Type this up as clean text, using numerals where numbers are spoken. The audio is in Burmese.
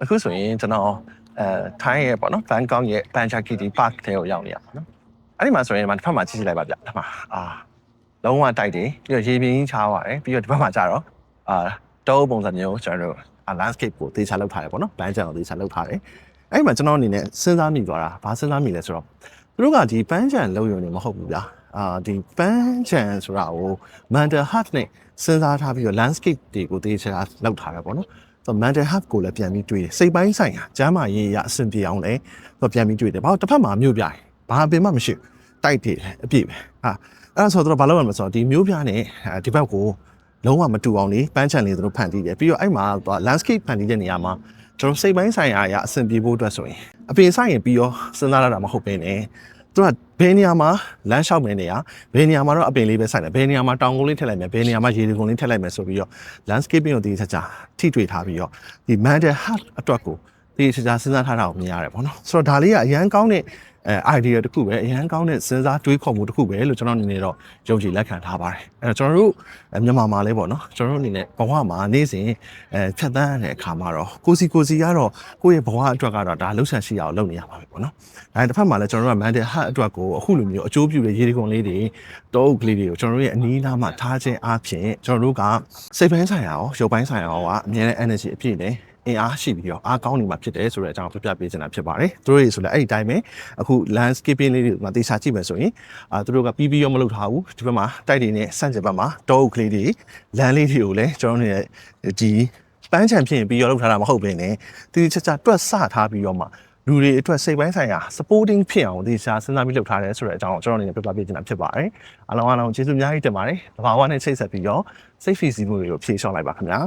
အခုဆိုရင်ကျွန်တော်ထိုင်းရဲ့ပေါ့နော်ဘန်ကောက်ရဲ့ Panchakiti Park ထဲကိုရောက်နေရပါတော့အဲ့ဒီမှာဆိုရင်ဒီမှာတစ်ဖက်မှာကြည့်လိုက်ပါဗျဒီမှာလုံးဝတိုက်တယ်ပြီးတော့ရေပြင်းကြီးချားပါတယ်ပြီးတော့ဒီဘက်မှာကျတော့တောပုံစံမျိုးကျွန်တော်တို့landscape ကိုသေချာလောက်ထားတယ်ပေါ့နော်လမ်းကြောင်းကိုသေချာလောက်ထားတယ်အဲ့ဒီမှာကျွန်တော်အနေနဲ့စဉ်းစားမိသွားတာဘာစဉ်းစားမိလဲဆိုတော့သူတို့ကဒီပန်းချံလုံးရုံနေမဟုတ်ဘူးဗျာဒီပန်းချံဆိုတာကို mental health နဲ့စဉ်းစားထားပြီးတော့ landscape တွေကိုသေချာလောက်ထားတယ်ပေါ့နော်mental health ကိုလည်းပြန်ပြီးတွေ့တယ်စိတ်ပိုင်းဆိုင်ရာကျန်းမာရေးရအဆင်ပြေအောင်လည်းပြန်ပြီးတွေ့တယ်ဘာလို့တစ်ဖက်မှာမျိုးပြတယ်ဘာအပင်မှမရှိတိုက်တယ်အပြည့်ပဲအဲ့ဒါဆိုတော့ဘာလုပ်ရမလဲဆိုတော့ဒီမျိုးပြနဲ့ဒီဘက်ကိုလုံးဝမတူအောင်လေပန်းချံလေးတို့ဖန်တီးတယ်ပြီးတော့အဲ့မှာ landscape ဖန်တီးတဲ့နေရာမှာကျွန်တော်စိတ်ပိုင်းဆိုင်ရာအဆင်ပြေဖို့အတွက်ဆိုရင်အပင်ဆိုင်ရင်ပြီးရောစဉ်းစားရတာမဟုတ်ဘဲနဲ့သူကဘယ်နေရာမှာလမ်းလျှောက်မယ်နေရာဘယ်နေရာမှာတော့အပင်လေးပဲဆိုင်တယ်ဘယ်နေရာမှာတောင်ကုန်းလေးထည့်လိုက်မယ်ဘယ်နေရာမှာရေဒီကုန်းလေးထည့်လိုက်မယ်ဆိုပြီးတော့ landscaping ကိုတည်ချာထိတွေ့ထားပြီးတော့ဒီ mental health အတွက်ကိုတည်ချာစဉ်းစားထားတာကိုမြင်ရတယ်ပေါ့နော်ဆိုတော့ဒါလေးကအရန်ကောင်းတဲ့idea တစ်ခုပဲအရန်ကောင်းတဲ့စဉ်းစားတွေးခေါ်မှုတစ်ခုပဲလို့ကျွန်တော်အနေနဲ့တော့ယုံကြည်လက်ခံထားပါတယ်အဲ့တော့ကျွန်တော်တို့မြန်မာမှာလည်းပေါ့နော်ကျွန်တော်တို့အနေနဲ့ဘဝမှာနေ့စဉ်ဖြတ်သန်းတဲ့အခါမှာတော့ကိုစီကတော့ကိုယ့်ရဲ့ဘဝအတွက်ကတော့ဒါလှုပ်ရှားရှိအောင်လုပ်နေရမှာပဲပေါ့နော်ဒါတစ်ဖက်မှာလည်းကျွန်တော်တို့က mental health အတွက်ကိုအခုလိုမျိုးအကျိုးပြုတဲ့ရေဒီကွန်လေးတွေတောအုပ်ကလေးတွေကိုကျွန်တော်တို့ရဲ့အနီးနားမှာထားခြင်းအပြင်ကျွန်တော်တို့ကစိတ်ပိုင်းဆိုင်ရာရောရုပ်ပိုင်းဆိုင်ရာရောကအမြဲတမ်း energy အပြည့်နဲ့အင်အားရှိပြီးတော့အားကောင်းနေမှာဖြစ်တယ်ဆိုတဲ့အကြောင်းပြပြပေးချင်တာဖြစ်ပါတယ်သူတို့တွေဆိုလည်းအဲ့ဒီတိုင်းပဲအခု landscaping လေးတွေမှာတေချာကြည့်မယ်ဆိုရင်သူတို့ကပြီးရောမလုပ်ထားဘူးဒီဘက်မှာတိုက်တွေနဲ့ဆန့်ကျင်ဘက်မှာတောအုပ်ကလေးတွေလမ်းလေးတွေကိုလည်းကျွန်တော်တို့ရဲ့ဒီပန်းချံဖြစ်ရင်ပြီးရောလုပ်ထားတာမဟုတ်ဘဲနဲ့တိတိကျကျတွက်ဆထားပြီးတော့မှလူတွေအတွက်စိတ်ပိုင်းဆိုင်ရာ supporting ဖြစ်အောင်တေချာစဉ်းစားပြီးလုပ်ထားတယ်ဆိုတဲ့အကြောင်းကိုကျွန်တော်အနေနဲ့ပြပြပေးချင်တာဖြစ်ပါတယ်အားလုံးကျေးဇူးအများကြီးတင်ပါတယ်တဘာဝနဲ့ချိတ်ဆက်ပြီးတော့စိတ်ဖိစီးမှုတွေကိုဖြေလျှော့လိုက်ပါခင်ဗျာ